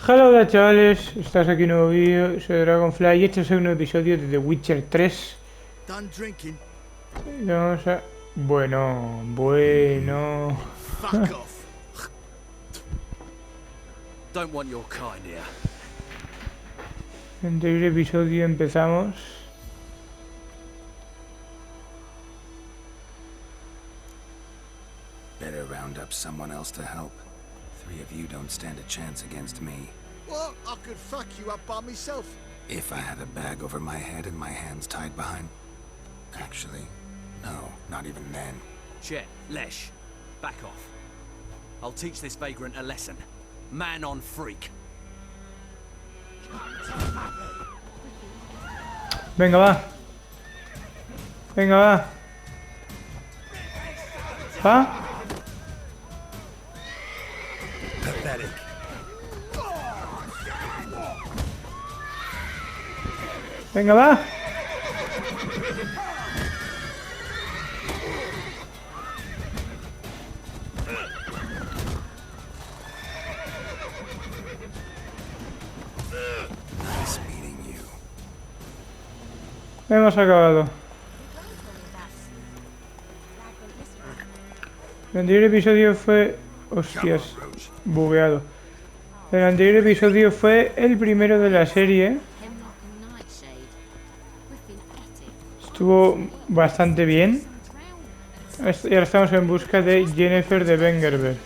Hola chavales, estás aquí en un nuevo vídeo, soy TheDragon-fly y este es un nuevo episodio de The Witcher 3. Done drinking? Y vamos a... Bueno... Fuck off. Don't want your kind here. En el anterior episodio empezamos... Better round up someone else to help. 3 of you don't stand a chance against me. What? I could fuck you up by myself. If I had a bag over my head and my hands tied behind... Actually, no, not even then. Chet, Lesh, back off. I'll teach this vagrant a lesson. Man on freak. Venga, va. Venga, va. ¿Va? Pathetic. Venga, va. Nice meeting you. Hemos acabado. El anterior episodio fue... Hostias, bugueado. El anterior episodio fue el primero de la serie. Estuvo bastante bien. Y ahora estamos en busca de Jennifer de Wengerberg.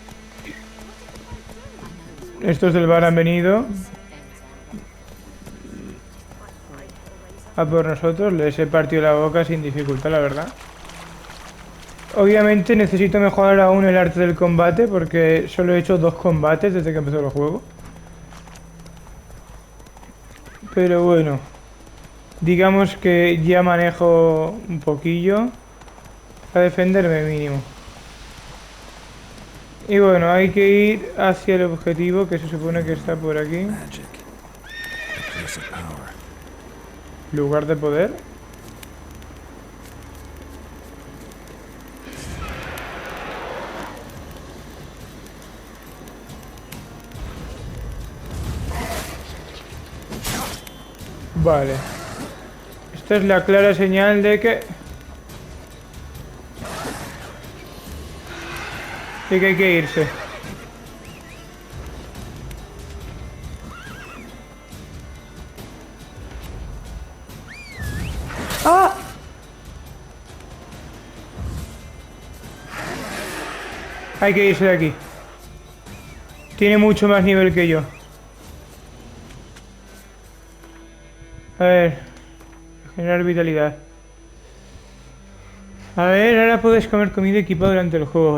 Estos del bar han venido a por nosotros. Les he partido la boca sin dificultad, la verdad. Obviamente necesito mejorar aún el arte del combate porque solo he hecho 2 combates desde que empezó el juego. Pero bueno, digamos que ya manejo un poquillo a defenderme mínimo. Y bueno, hay que ir hacia el objetivo que se supone que está por aquí. Magic. A place of power. Lugar de poder. Vale. Esta es la clara señal de que... hay que irse. ¡Ah! Hay que irse de aquí. Tiene mucho más nivel que yo. A ver. Generar vitalidad. A ver, ahora puedes comer comida equipada durante el juego.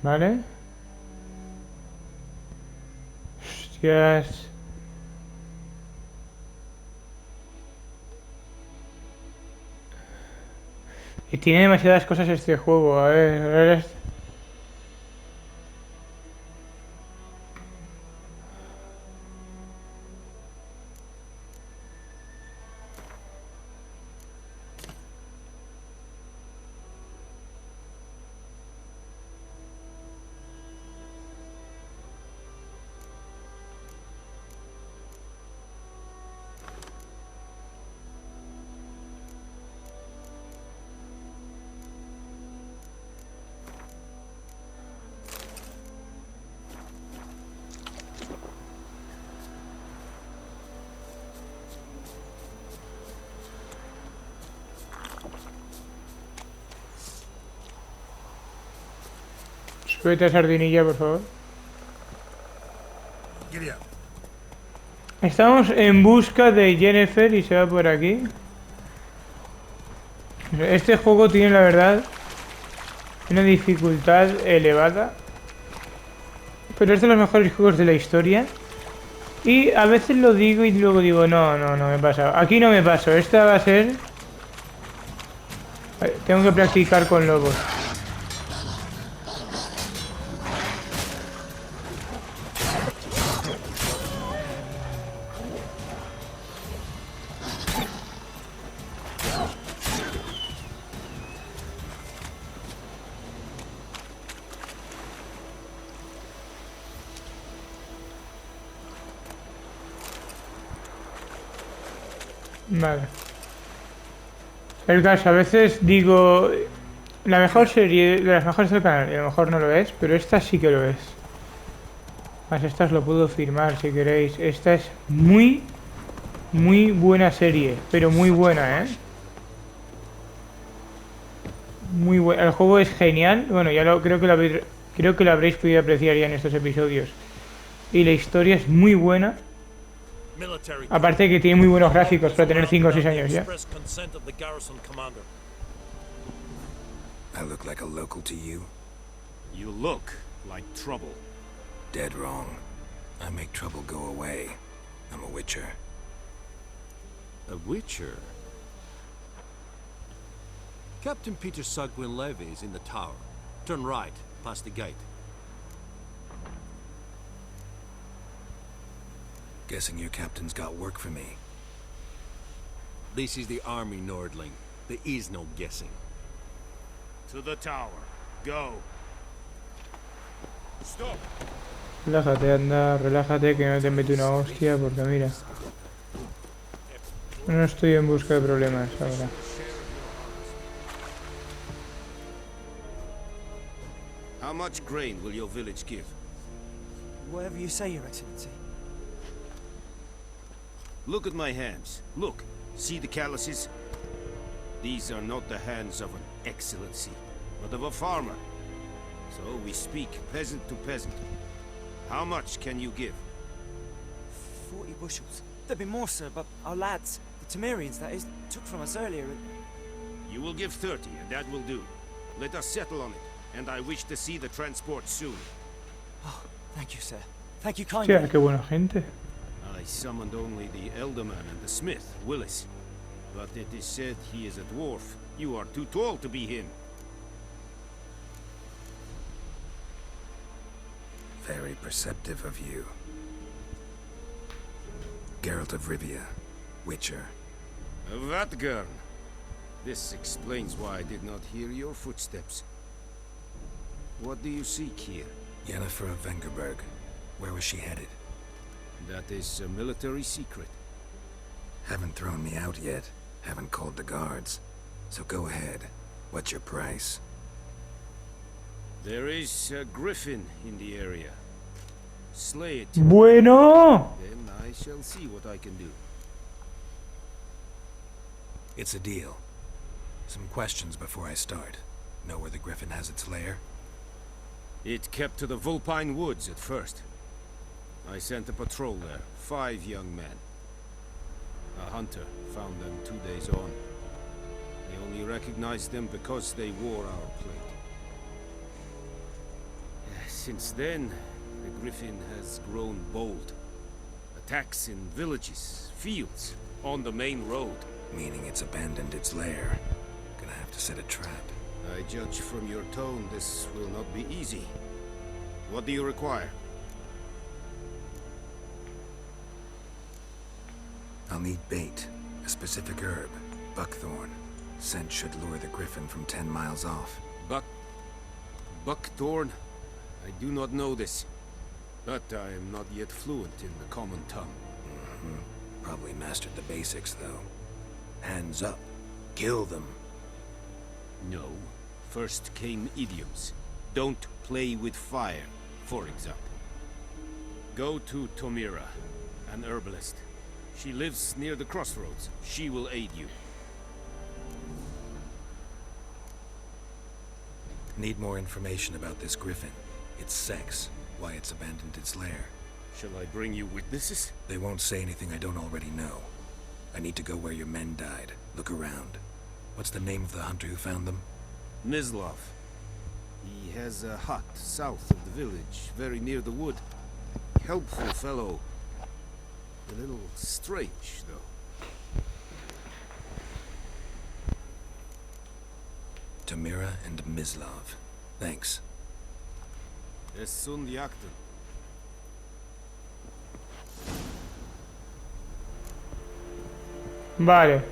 Vale. Hostias. Y tiene demasiadas cosas este juego. A ver. Súbete a sardinilla, por favor. Giddy up. Estamos en busca de Jennifer y se va por aquí. Este juego tiene, la verdad, una dificultad elevada. Pero es de los mejores juegos de la historia. Y a veces lo digo y luego digo, no me he pasado. Aquí no me paso, esta va a ser... Tengo que practicar con lobos. Vale. El caso, a veces digo... La mejor serie, de las mejores del canal, y a lo mejor no lo es, pero esta sí que lo es. Más esta os lo puedo firmar si queréis. Esta es muy buena serie, pero muy buena, ¿eh? Muy buena. El juego es genial. Bueno, ya lo creo que lo habréis podido apreciar ya en estos episodios. Y la historia es muy buena. Aparte de que tiene muy buenos gráficos para tener 5 o 6 años ya. I look like a local to you? You look like trouble. Dead wrong. I make trouble go away. I'm a witcher. A witcher? Captain Peter Sagwin Levy is in the tower. Turn right, past the gate. Guessing your captain's got work for me. This is the army, Nordling. There is no guessing. To the tower. Go. Stop. Relájate, anda, relájate, que no te mete una hostia, porque mira. No estoy en busca de problemas ahora. How much grain will your village give? Whatever you say, Your Excellency. Look at my hands. Look. See the calluses? These are not the hands of an excellency, but of a farmer. So we speak peasant to peasant. How much can you give? 40 bushels. There'd be more, sir, but our lads, the Temerians, that is, took from us earlier. You will give 30, and that will do. Let us settle on it, and I wish to see the transport soon. Oh, thank you, sir. Thank you kindly. Hostia, qué buena gente. I summoned only the Elderman and the smith, Willis. But it is said he is a dwarf. You are too tall to be him. Very perceptive of you. Geralt of Rivia, Witcher. Vatgern. This explains why I did not hear your footsteps. What do you seek here? Yennefer of Vengerberg. Where was she headed? That is a military secret. Haven't thrown me out yet. Haven't called the guards. So go ahead. What's your price? There is a griffin in the area. Slay it. Bueno. Then I shall see what I can do. It's a deal. Some questions before I start. Know where the griffin has its lair? It kept to the Vulpine Woods at first. I sent a patrol there, 5 young men. A hunter found them 2 days on. They only recognized them because they wore our plate. Since then, the griffin has grown bold. Attacks in villages, fields, on the main road. Meaning it's abandoned its lair. Gonna have to set a trap. I judge from your tone this will not be easy. What do you require? I'll need bait, a specific herb, buckthorn. Scent should lure the griffin from 10 miles off. Buckthorn? I do not know this, but I am not yet fluent in the common tongue. Probably mastered the basics, though. Hands up. Kill them. No. First came idioms. Don't play with fire, for example. Go to Tomira, an herbalist. She lives near the crossroads. She will aid you. Need more information about this griffin. Its sex, why it's abandoned its lair. Shall I bring you witnesses? They won't say anything I don't already know. I need to go where your men died. Look around. What's the name of the hunter who found them? Mislav. He has a hut south of the village, very near the wood. Helpful fellow. A little strange, though. Tamira and Mislav. Thanks. Es sunt jakten. Vale.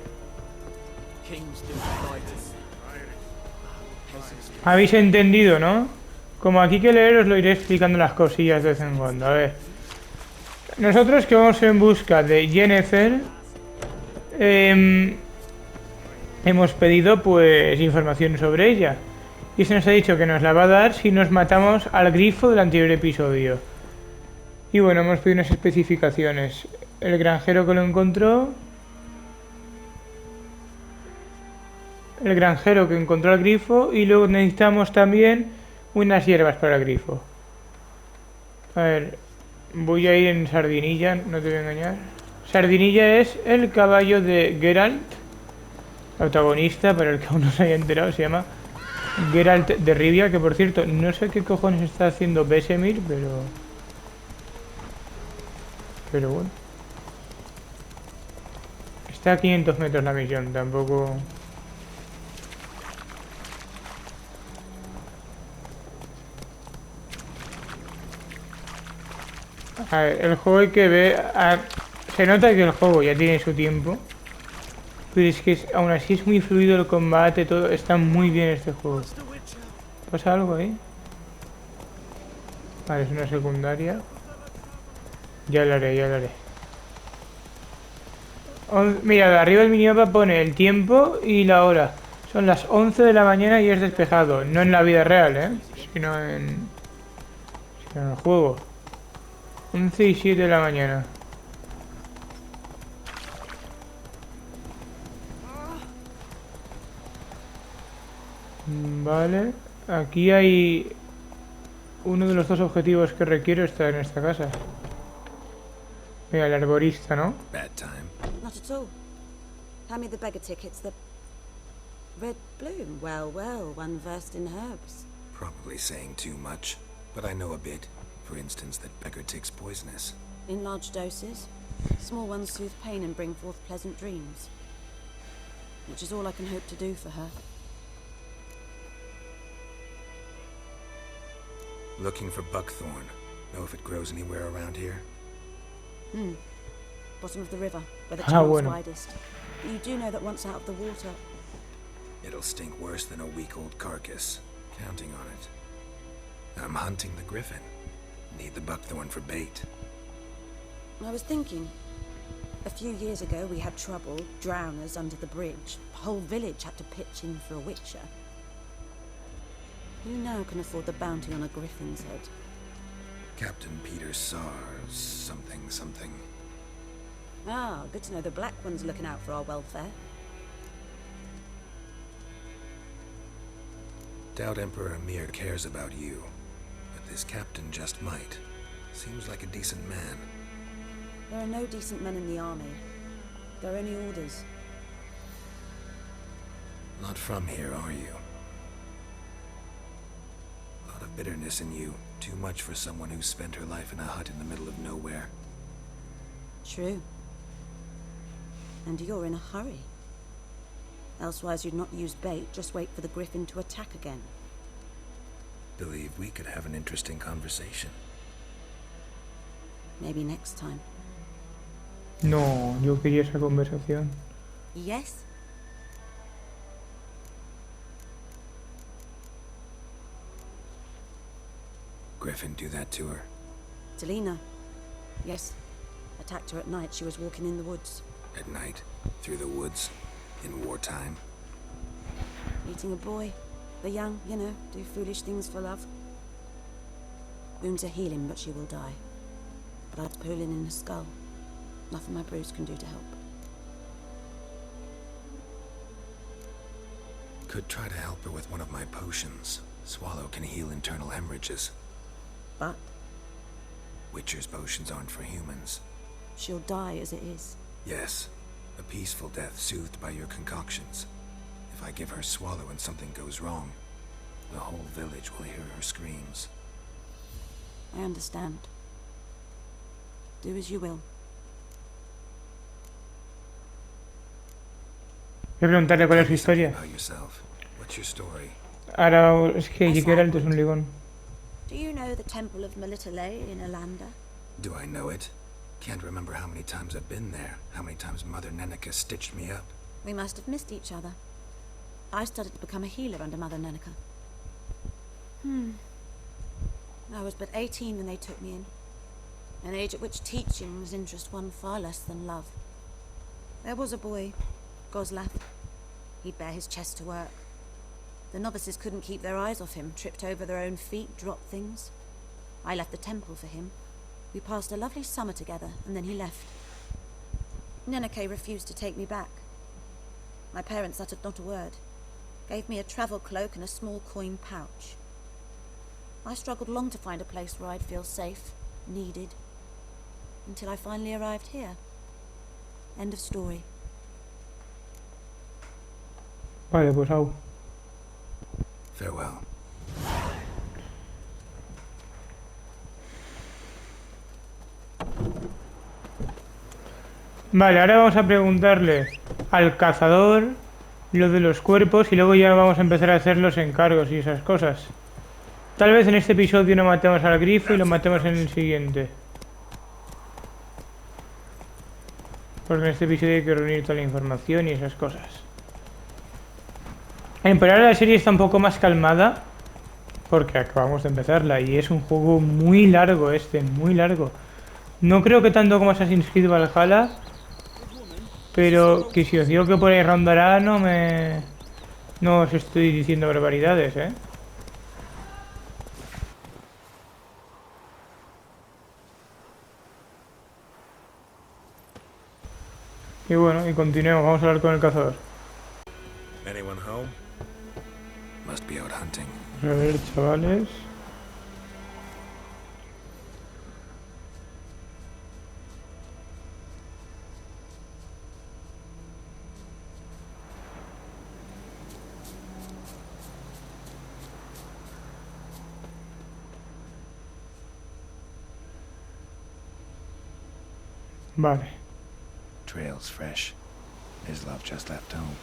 Habéis entendido, ¿no? Como aquí que leer os lo iré explicando las cosillas de vez en cuando. A ver. Nosotros que vamos en busca de Yennefer, hemos pedido pues información sobre ella. Y se nos ha dicho que nos la va a dar si nos matamos al grifo del anterior episodio. Y bueno, hemos pedido unas especificaciones. El granjero que lo encontró. El granjero que encontró el grifo. Y luego necesitamos también unas hierbas para el grifo. A ver, voy a ir en Sardinilla, no te voy a engañar. Sardinilla es el caballo de Geralt, protagonista, para el que aún no se haya enterado, se llama Geralt de Rivia, que por cierto, no sé qué cojones está haciendo Vesemir, pero bueno. Está a 500 metros la misión, tampoco... A ver, el juego hay que ver... se nota que el juego ya tiene su tiempo. Pero es que aún así es muy fluido el combate, todo. Está muy bien este juego. ¿Pasa algo ahí? Vale, es una secundaria. Ya lo haré, ya lo haré. Mira, de arriba el minimapa pone el tiempo y la hora. Son las 11 de la mañana y es despejado. No en la vida real, sino en el juego. 11 y 7 de la mañana. Vale. Aquí hay... uno de los dos objetivos que requiero está en esta casa. Mira, el arborista, ¿no? Bad time. Not at all. Hand me the beggar tickets, the red bloom. Well, well, one versed in herbs. Probably saying too much, but I know a bit. For instance, that beggar tick's poisonous. In large doses. Small ones soothe pain and bring forth pleasant dreams. Which is all I can hope to do for her. Looking for buckthorn. Know if it grows anywhere around here? Bottom of the river, where the channel's bueno. widest. But you do know that once out of the water... It'll stink worse than a week-old carcass. Counting on it. I'm hunting the griffin. Need the buckthorn for bait. I was thinking... A few years ago we had trouble, drowners under the bridge. The whole village had to pitch in for a witcher. Who now can afford the bounty on a griffin's head? Captain Peter Sars, something. Ah, good to know the Black One's looking out for our welfare. Doubt Emperor Emir cares about you, but this captain just might. Seems like a decent man. There are no decent men in the army. There are only orders. Not from here, are you? Lot of bitterness in you. Too much for someone who spent her life in a hut in the middle of nowhere. True. And you're in a hurry. Elsewise you'd not use bait, just wait for the griffin to attack again. Believe we could have an interesting conversation. Maybe next time. No, yo quería esa conversación. Yes? Griffin do that to her? Talina. Yes. Attacked her at night. She was walking in the woods. At night? Through the woods? In wartime? Meeting a boy. The young, you know, do foolish things for love. Wounds are healing, but she will die. Blood pooling in her skull. Nothing my bruise can do to help. Could try to help her with one of my potions. Swallow can heal internal hemorrhages. But Witcher's potions aren't for humans. she'll die as it is. Yes, a peaceful death soothed by your concoctions. If I give her Swallow and something goes wrong, the whole village will hear her screams. I understand. Do as you will. Voy a preguntarle cuál es su Tell me historia. about yourself. What's your story? Ahora es que Geralt es un ligón. Do you know the Temple of Melitele in Alanda? Do I know it? Can't remember how many times I've been there, how many times Mother Neneka stitched me up. We must have missed each other. I started to become a healer under Mother Neneka. I was but 18 when they took me in. An age at which teaching was interest one far less than love. There was a boy, Goslav. He'd bare his chest to work. The novices couldn't keep their eyes off him, tripped over their own feet, dropped things. I left the temple for him. We passed a lovely summer together, and then he left. Neneke refused to take me back. My parents uttered not a word. Gave me a travel cloak and a small coin pouch. I struggled long to find a place where I'd feel safe, needed, until I finally arrived here. End of story. Vale, pues au. Farewell. Vale, ahora vamos a preguntarle al cazador lo de los cuerpos y luego ya vamos a empezar a hacer los encargos y esas cosas. Tal vez en este episodio no matemos al grifo y lo matemos en el siguiente. Porque en este episodio hay que reunir toda la información y esas cosas. Pero ahora la serie está un poco más calmada porque acabamos de empezarla y es un juego muy largo muy largo. No creo que tanto como Assassin's Creed Valhalla, pero que si os digo que por ahí rondará no os estoy diciendo barbaridades, ¿eh? Y bueno, y continuemos, vamos a hablar con el cazador. Anyone home? Must be out hunting. A ver, chavales. Vale. Trail's fresh. Islov just left home.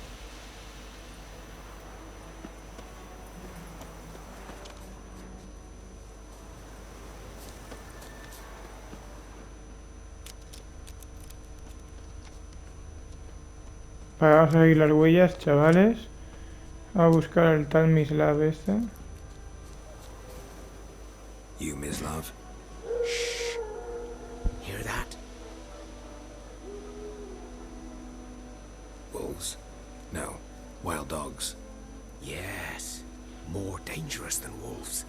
Vale, vamos a seguir las huellas, chavales. A buscar al tal Mislav este. You, Mislav? Hear that? Wolves? No. Wild dogs. Yes. More dangerous than wolves.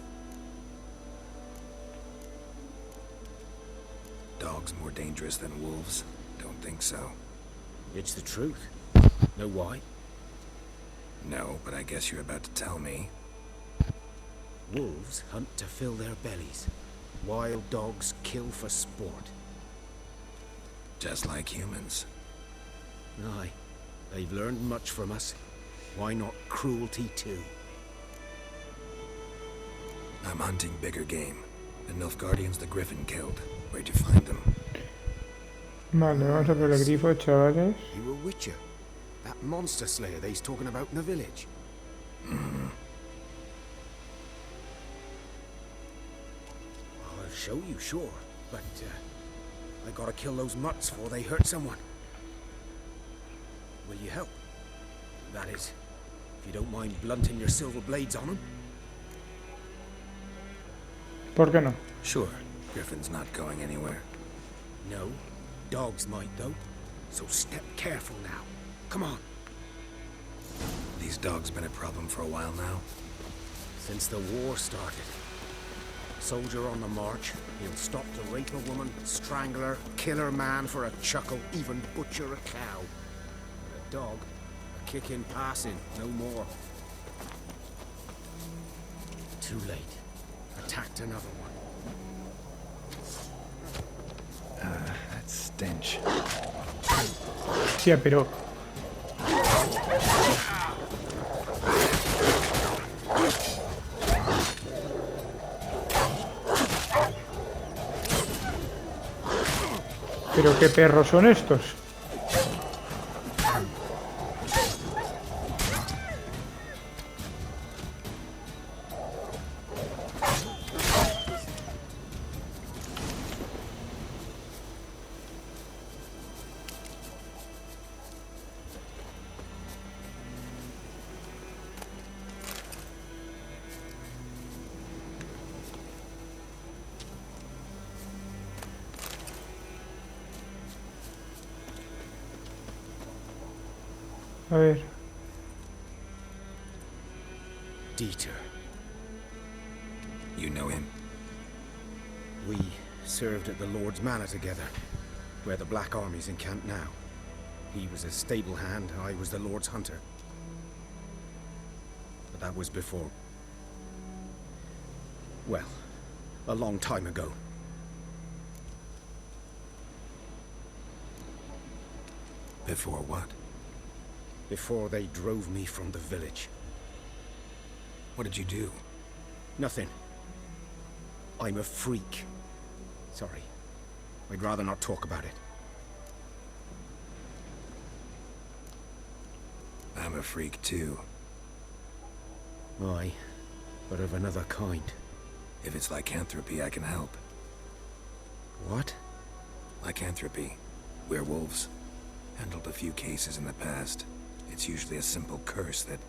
Dogs more dangerous than wolves? Don't think so. It's the truth. Know why? No, but I guess you're about to tell me. Wolves hunt to fill their bellies. Wild dogs kill for sport. Just like humans. Aye. They've learned much from us. Why not cruelty too? I'm hunting bigger game. The Nilfgaardians the Griffin killed. Where'd you find them? Vale, vamos a por el grifo, chavales. You a witcher? That monster slayer they's talking about in the village? I'll show you, sure. But, I gotta kill those mutts before they hurt someone. Will you help? That is, if you don't mind blunting your silver blades on them. ¿Por qué no? Sure. Griffin's not going anywhere. No. Dogs might, though. So step careful now. Come on. These dogs been a problem for a while now. Since the war started. Soldier on the march, he'll stop to rape a woman, strangle her, kill her man for a chuckle, even butcher a cow. But a dog, a kick in passing, no more. Too late. Attacked another one. That stench. Hostia, pero... ¿Pero qué perros son estos? A ver. Dieter. You know him? We served at the Lord's Manor together, where the Black Army's encamped now. He was a stable hand, I was the Lord's hunter. But that was before... well, a long time ago. Before what? Before they drove me from the village. What did you do? Nothing. I'm a freak. Sorry. I'd rather not talk about it. I'm a freak too. Aye, but of another kind. If it's lycanthropy, I can help. What? Lycanthropy. Werewolves. Handled a few cases in the past. It's usually a simple curse that...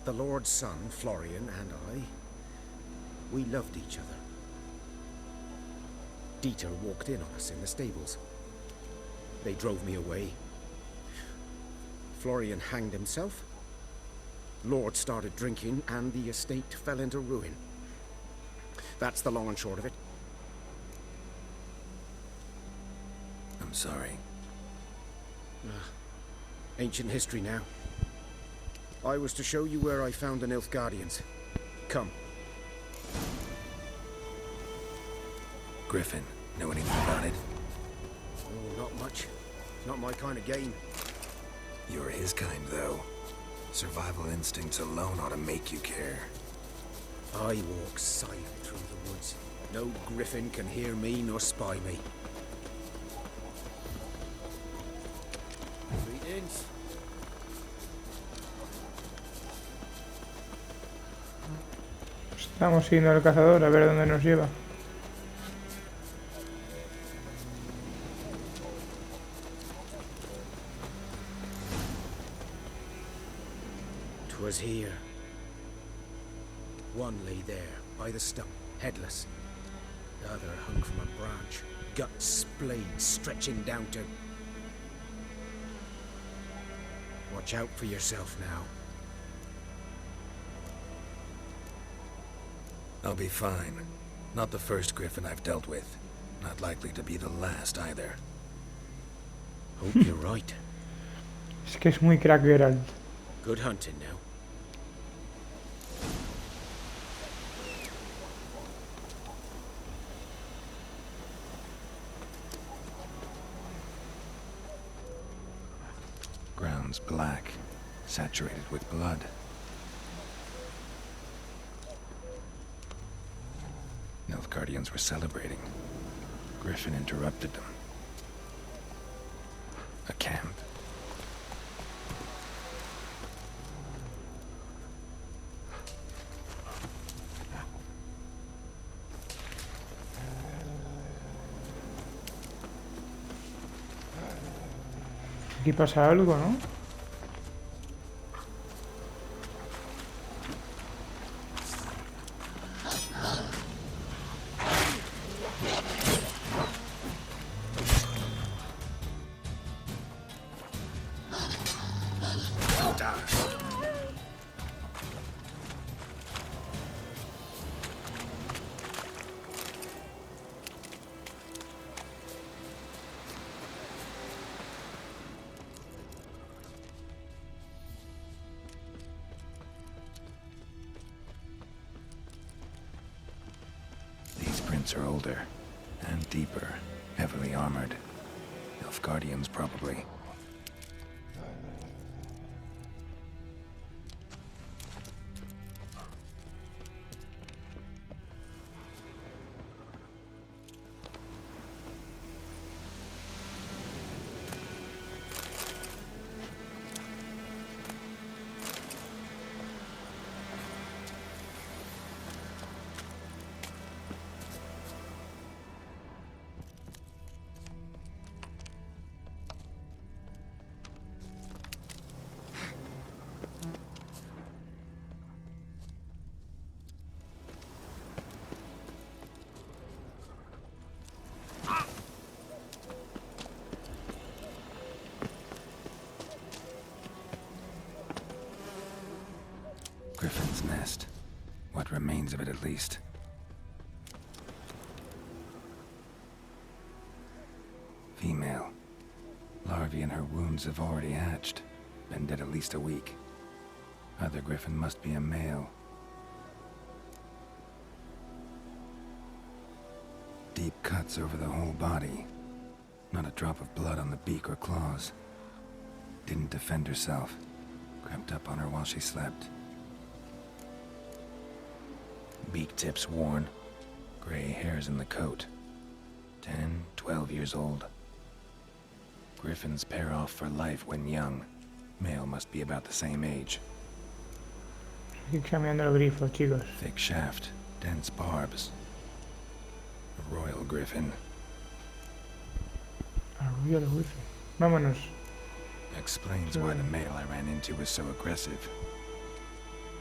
The Lord's son, Florian, and I... we loved each other. Dieter walked in on us in the stables. They drove me away. Florian hanged himself. Lord started drinking, and the estate fell into ruin. That's the long and short of it. I'm sorry. Ancient history now. I was to show you where I found the Nilfgaardians. Come. Griffin, know anything about it? Oh, not much. Not my kind of game. You're his kind, though. Survival instincts alone ought to make you care. I walk silent through the woods. No griffin can hear me nor spy me. Greetings. Estamos siguiendo al cazador a ver dónde nos lleva. 'Twas here. One lay there, by the stump, headless. The other hung from a branch, guts splayed, stretching down to... Watch out for yourself now. I'll be fine. Not the first griffin I've dealt with. Not likely to be the last either. Hope you're right. Es que es muy crack Geralt. Good hunting now. Ground's black, saturated with blood. Nilfgaardians were celebrating. Griffin interrupted them. A camp. Aquí pasa algo, ¿no? These prints are older and deeper, heavily armored. Nilfgaardians, probably. What remains of it, at least. Female. Larvae in her wounds have already hatched. Been dead at least a week. Other griffin must be a male. Deep cuts over the whole body. Not a drop of blood on the beak or claws. Didn't defend herself. Crept up on her while she slept. Beak tips worn. Gray hairs in the coat. 10, 12 years old. Griffins pair off for life when young. Male must be about the same age. Estoy examinando el grifo, chicos. Thick shaft, dense barbs. A royal griffin. Arrullo el wifi. Vámonos. Explains why the male I ran into was so aggressive.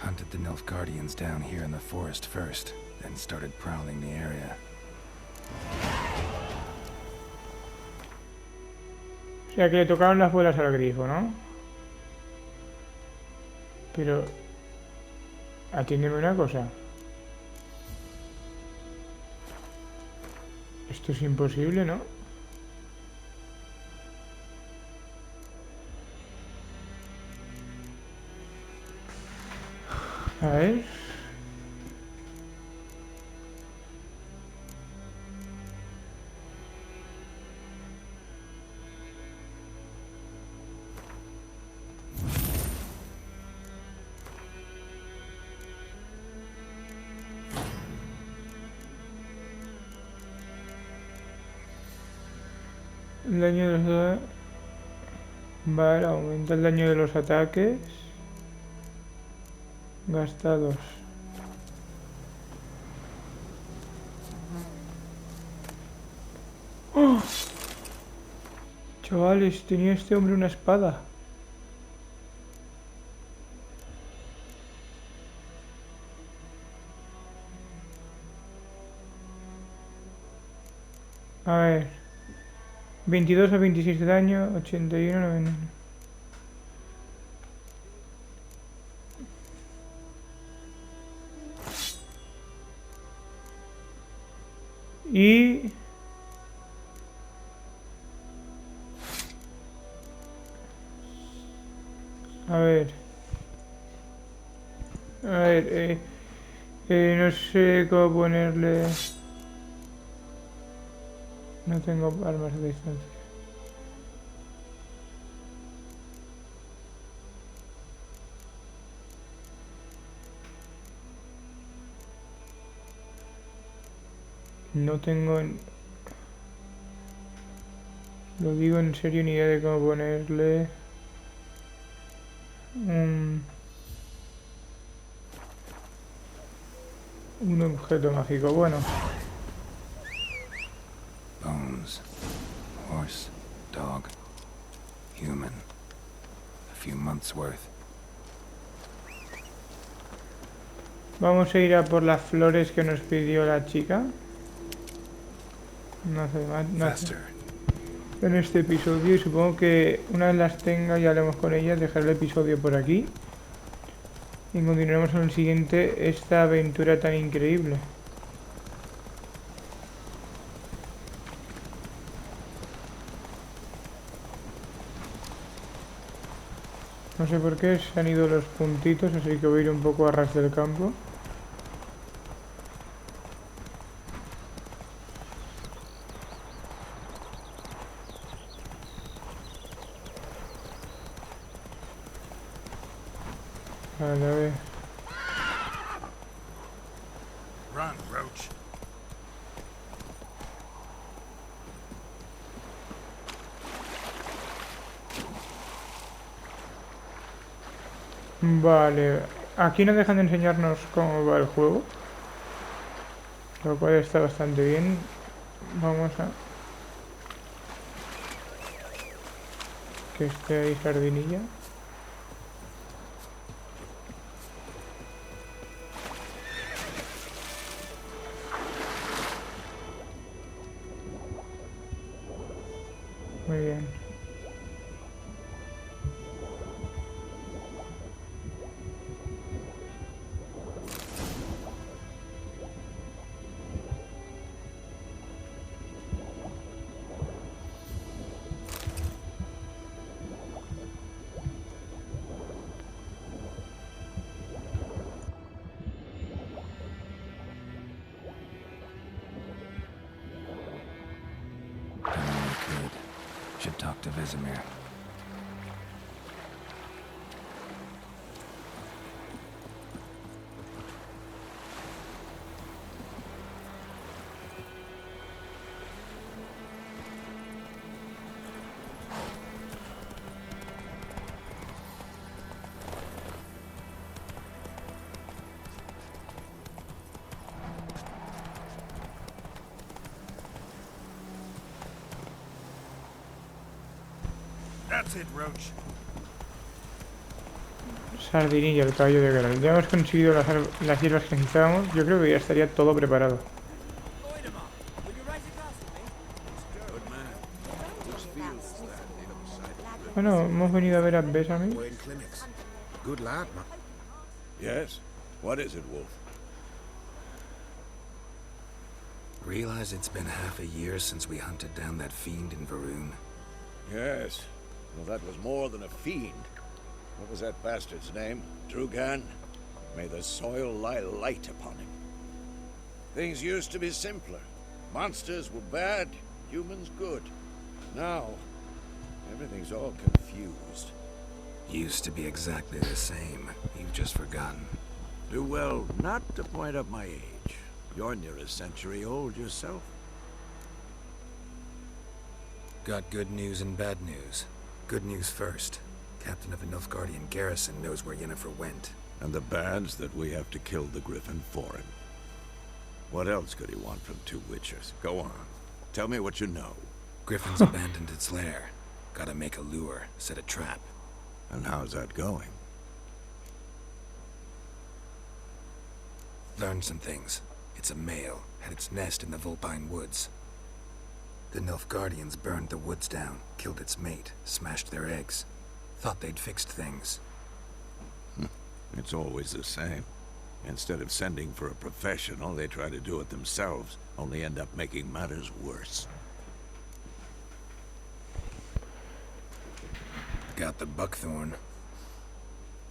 Hunted the Nilfgaardians down here in the forest first, then started prowling the area. O sea que le tocaron las bolas al grifo, ¿no? Pero... atiéndeme una cosa. Esto es imposible, ¿no? A ver... El daño de los... Vale, aumenta el daño de los ataques. Gastados. ¡Oh! Chavales, tenía este hombre una espada. A ver. 22 a 26 de daño, 81 a 90. Y... a ver... no sé cómo ponerle... No tengo armas de distancia. No tengo... Lo digo en serio, ni idea de cómo ponerle... un objeto mágico. Bueno. Bones. Horse. Dog. Human. A few months worth. Vamos a ir a por las flores que nos pidió la chica. No hace más. No hace. En este episodio, y supongo que una vez las tenga y hablemos con ellas, dejaré el episodio por aquí. Y continuaremos en el siguiente esta aventura tan increíble. No sé por qué se han ido los puntitos, así que voy a ir un poco a ras del campo. Vale, a ver. Run, Roach. Vale, aquí no dejan de enseñarnos cómo va el juego, lo cual está bastante bien. Vamos a... que esté ahí sardinilla. Muy bien. talk to Vesemir. That's it, Roach. Sardinilla, el caballo de guerra. Ya hemos conseguido las hierbas que necesitábamos. Yo creo que ya estaría todo preparado. Bueno, hemos venido a ver a Besame. Good lad, man. Yes? What is it, Wolf? Realize it's been half a year since we hunted down that fiend in Varun? Yes. Well, that was more than a fiend. What was that bastard's name? Drugan? May the soil lie light upon him. Things used to be simpler. Monsters were bad, humans good. Now, everything's all confused. Used to be exactly the same. You've just forgotten. Do well not to point up my age. You're near a century old yourself. Got good news and bad news. Good news first. Captain of the Nilfgaardian garrison knows where Yennefer went. And the bad's that we have to kill the Griffin for him. What else could he want from two witchers? Go on. Tell me what you know. Griffin's abandoned its lair. Gotta make a lure, set a trap. And how's that going? Learned some things. It's a male, had its nest in the Vulpine Woods. The Nilfgaardians burned the woods down, killed its mate, smashed their eggs. Thought they'd fixed things. It's always the same. Instead of sending for a professional, they try to do it themselves, only end up making matters worse. Got the buckthorn.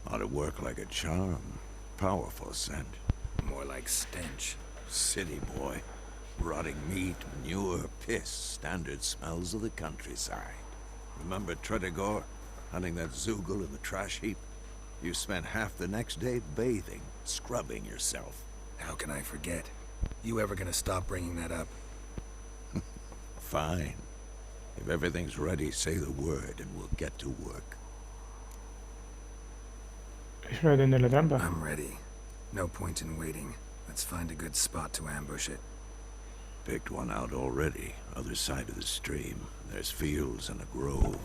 Ought to work like a charm. Powerful scent. More like stench. City boy. Rotting meat, manure, piss, standard smells of the countryside. Remember Tredegor? Hunting that Zoogle in the trash heap? You spent half the next day bathing, scrubbing yourself. How can I forget? You ever gonna stop bringing that up? Fine. If everything's ready, say the word and we'll get to work. Es hora de tender la trampa. I'm ready. No point in waiting. Let's find a good spot to ambush it. Picked one out already, other side of the stream. There's fields and a grove.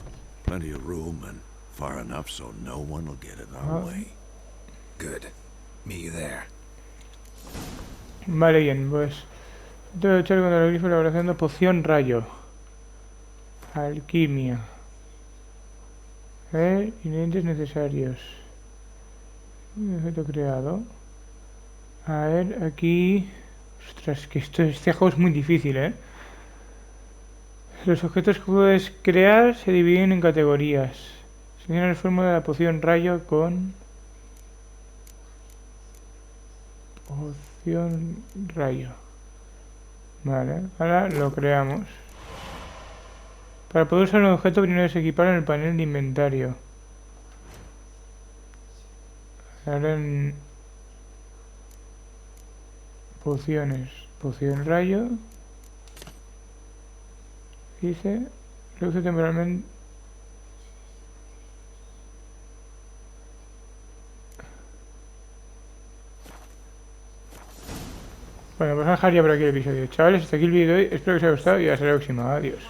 Plenty of room and far enough so no one will get in our way. Good. Meet you there. Vale, bien, pues. Tengo que luchar contra el grifo elaboración de poción rayo. Alquimia. Ingredientes necesarios. Objeto creado. A ver, aquí... Ostras, que este juego es muy difícil, ¿eh? Los objetos que puedes crear se dividen en categorías. Selecciona la fórmula de la poción rayo con... Poción rayo. Vale, ahora lo creamos. Para poder usar un objeto primero es equiparlo en el panel de inventario. Ahora en... Pociones. Poción rayo. Dice... Reduce temporalmente... Bueno, pues vamos a dejar ya por aquí el episodio. Chavales, hasta aquí el vídeo de hoy. Espero que os haya gustado y hasta la próxima. Adiós.